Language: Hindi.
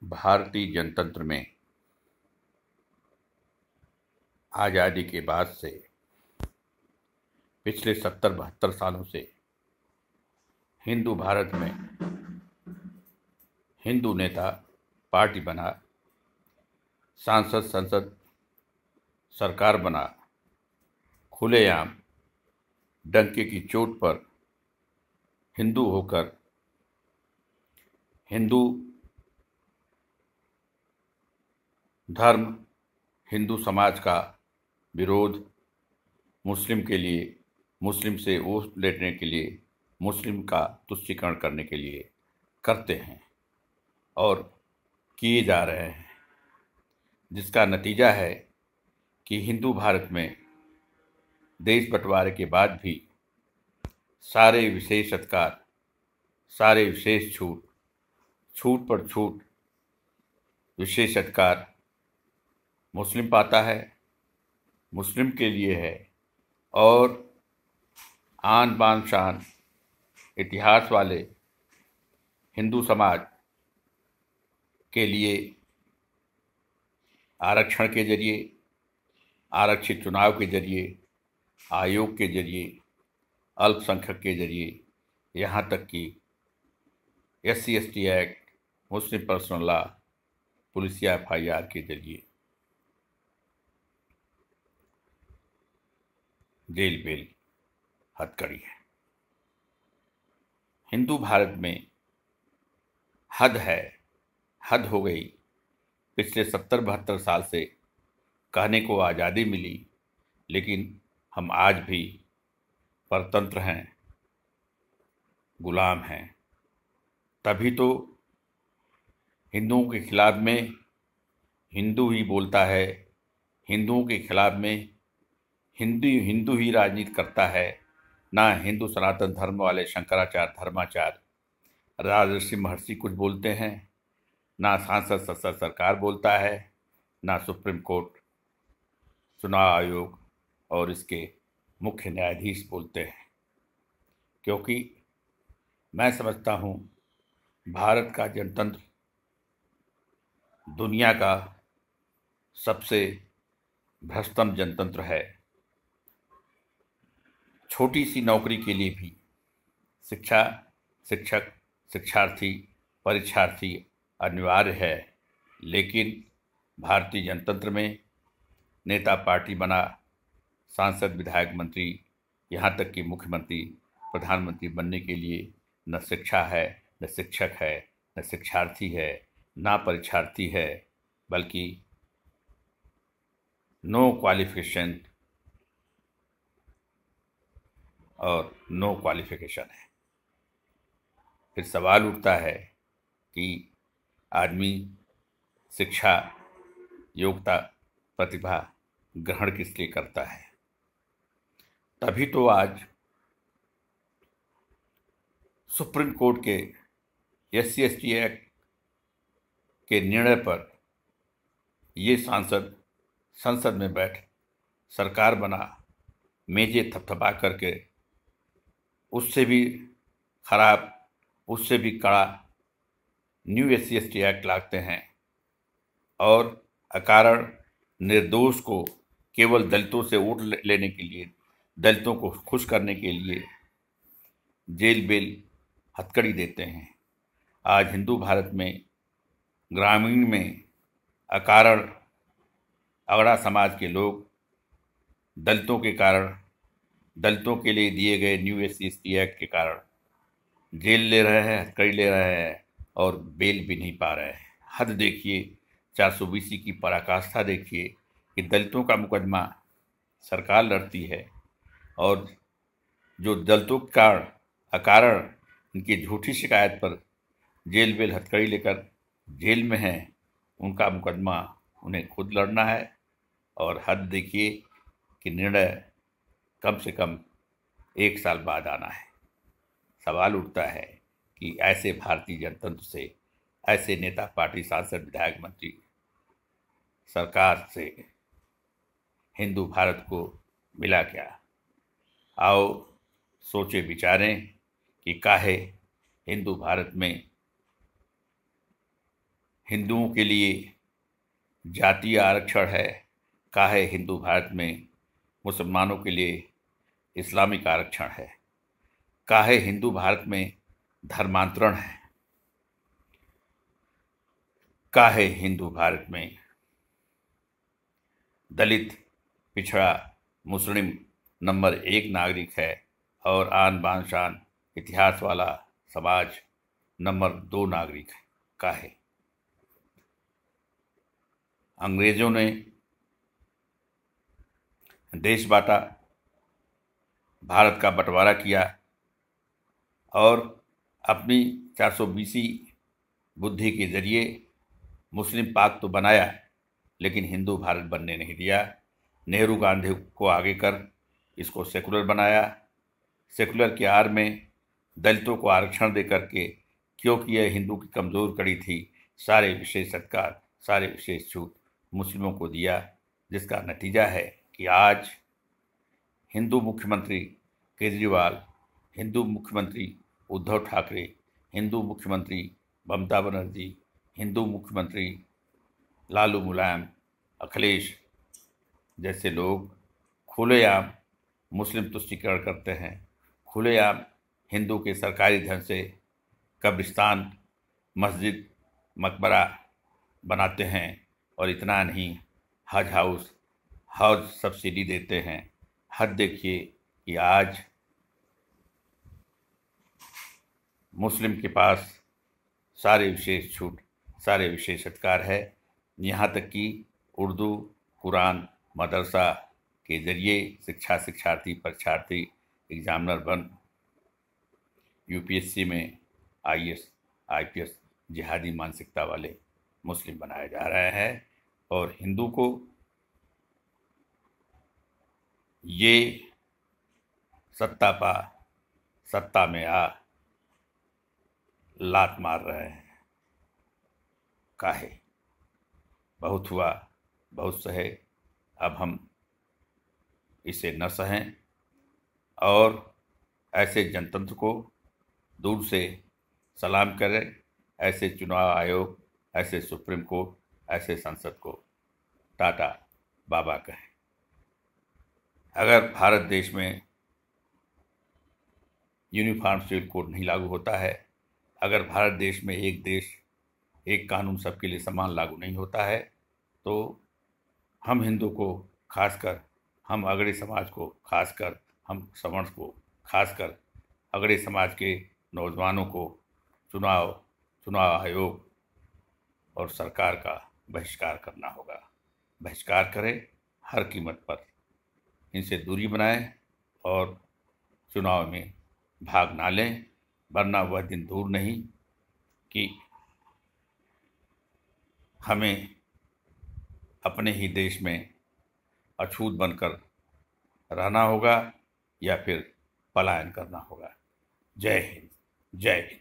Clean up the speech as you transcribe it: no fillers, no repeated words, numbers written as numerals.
भारतीय जनतंत्र में आज़ादी के बाद से पिछले 70-72 सालों से हिंदू भारत में हिंदू नेता पार्टी बना, सांसद संसद सरकार बना, खुलेआम डंके की चोट पर हिंदू होकर हिंदू धर्म, हिंदू समाज का विरोध, मुस्लिम के लिए, मुस्लिम से वोट लेने के लिए, मुस्लिम का तुष्टीकरण करने के लिए करते हैं और किए जा रहे हैं, जिसका नतीजा है कि हिंदू भारत में देश बंटवारे के बाद भी सारे विशेष अधिकार, सारे विशेष छूट, छूट पर छूट विशेष अधिकार मुस्लिम पाता है, मुस्लिम के लिए है। और आन बान शान इतिहास वाले हिंदू समाज के लिए आरक्षण के जरिए, आरक्षित चुनाव के जरिए, आयोग के जरिए, अल्पसंख्यक के जरिए, यहाँ तक कि SC/ST एक्ट, मुस्लिम पर्सनल लॉ, पुलिसिया FIR के जरिए जेल बेल हथकड़ी है। हिंदू भारत में हद है, हद हो गई। पिछले 70-72 साल से कहने को आज़ादी मिली, लेकिन हम आज भी परतंत्र हैं, गुलाम हैं। तभी तो हिंदुओं के खिलाफ में हिंदू ही बोलता है, हिंदुओं के खिलाफ में हिंदू ही राजनीति करता है। ना हिंदू सनातन धर्म वाले शंकराचार्य, धर्माचार्य, राजर्षि, महर्षि कुछ बोलते हैं, ना सांसद संसद सरकार बोलता है, ना सुप्रीम कोर्ट, चुनाव आयोग और इसके मुख्य न्यायाधीश बोलते हैं। क्योंकि मैं समझता हूँ भारत का जनतंत्र दुनिया का सबसे भ्रष्टतम जनतंत्र है। छोटी सी नौकरी के लिए भी शिक्षा, शिक्षक, शिक्षार्थी, परीक्षार्थी अनिवार्य है, लेकिन भारतीय जनतंत्र में नेता पार्टी बना, सांसद, विधायक, मंत्री, यहाँ तक कि मुख्यमंत्री, प्रधानमंत्री बनने के लिए न शिक्षा है, न शिक्षक है, न शिक्षार्थी है, ना परीक्षार्थी है, बल्कि नो क्वालिफिकेशन और नो क्वालिफिकेशन है। फिर सवाल उठता है कि आदमी शिक्षा, योग्यता, प्रतिभा ग्रहण किस लिए करता है। तभी तो आज सुप्रीम कोर्ट के SC/ST एक्ट के निर्णय पर ये सांसद संसद में बैठ सरकार बना, मेजे थपथपा करके उससे भी खराब, उससे भी कड़ा न्यू SC/ST एक्ट लाते हैं और अकारण निर्दोष को केवल दलितों से वोट लेने के लिए, दलितों को खुश करने के लिए जेल बेल हथकड़ी देते हैं। आज हिंदू भारत में ग्रामीण में अकारण अगड़ा समाज के लोग दलितों के कारण, दलितों के लिए दिए गए न्यू SC/ST एक्ट के कारण जेल ले रहे हैं, हथकड़ी ले रहे हैं और बेल भी नहीं पा रहे हैं। हद देखिए, 420 की पराकाष्ठा देखिए कि दलितों का मुकदमा सरकार लड़ती है और जो दलितों का अकारण इनकी झूठी शिकायत पर जेल बेल हथकड़ी लेकर जेल में हैं, उनका मुकदमा उन्हें खुद लड़ना है। और हद देखिए कि निर्णय कम से कम 1 साल बाद आना है। सवाल उठता है कि ऐसे भारतीय जनतंत्र से, ऐसे नेता पार्टी, सांसद, विधायक, मंत्री, सरकार से हिंदू भारत को मिला क्या। आओ सोचे विचारें कि काहे हिंदू भारत में हिंदुओं के लिए जातीय आरक्षण है, काहे हिंदू भारत में मुसलमानों के लिए इस्लामिक आरक्षण है, काहे हिंदू भारत में धर्मांतरण है, काहे हिंदू भारत में दलित, पिछड़ा, मुस्लिम नंबर 1 नागरिक है और आन बान शान इतिहास वाला समाज नंबर 2 नागरिक है, काहे? अंग्रेजों ने देश बांटा, भारत का बंटवारा किया और अपनी 420 बुद्धि के जरिए मुस्लिम पाक तो बनाया, लेकिन हिंदू भारत बनने नहीं दिया। नेहरू गांधी को आगे कर इसको सेकुलर बनाया। सेकुलर के आड़ में दलितों को आरक्षण दे करके, क्योंकि यह हिंदू की कमज़ोर कड़ी थी, सारे विशेष अधिकार, सारे विशेष छूट मुस्लिमों को दिया, जिसका नतीजा है कि आज हिंदू मुख्यमंत्री केजरीवाल, हिंदू मुख्यमंत्री उद्धव ठाकरे, हिंदू मुख्यमंत्री ममता बनर्जी, हिंदू मुख्यमंत्री लालू मुलायम, अखिलेश जैसे लोग खुलेआम मुस्लिम तुष्टीकरण करते हैं, खुलेआम हिंदू के सरकारी धन से कब्रिस्तान, मस्जिद, मकबरा बनाते हैं और इतना नहीं, हज सब्सिडी देते हैं। हद देखिए कि आज मुस्लिम के पास सारे विशेष छूट, सारे विशेष अधिकार है, यहाँ तक कि उर्दू, कुरान, मदरसा के जरिए परीक्षार्थी एग्जामिनर बन यूपीएससी में आईएएस, आईपीएस जिहादी मानसिकता वाले मुस्लिम बनाए जा रहे हैं। और हिंदू को ये सत्ता में आ लात मार रहे हैं, काहे? बहुत हुआ, बहुत सहे, अब हम इसे न सहें और ऐसे जनतंत्र को दूर से सलाम करें, ऐसे चुनाव आयोग, ऐसे सुप्रीम कोर्ट, ऐसे संसद को टाटा बाबा कहें। अगर भारत देश में यूनिफॉर्म सिविल कोड नहीं लागू होता है, अगर भारत देश में एक देश एक कानून सबके लिए समान लागू नहीं होता है, तो हम हिंदू को खासकर, हम अगड़े समाज को खासकर, हम सवर्ण को खासकर, अगड़े समाज के नौजवानों को चुनाव आयोग और सरकार का बहिष्कार करना होगा। बहिष्कार करें, हर कीमत पर इनसे दूरी बनाएं और चुनाव में भाग ना लें, वरना वह दिन दूर नहीं कि हमें अपने ही देश में अछूत बनकर रहना होगा या फिर पलायन करना होगा। जय हिंद, जय हिंद।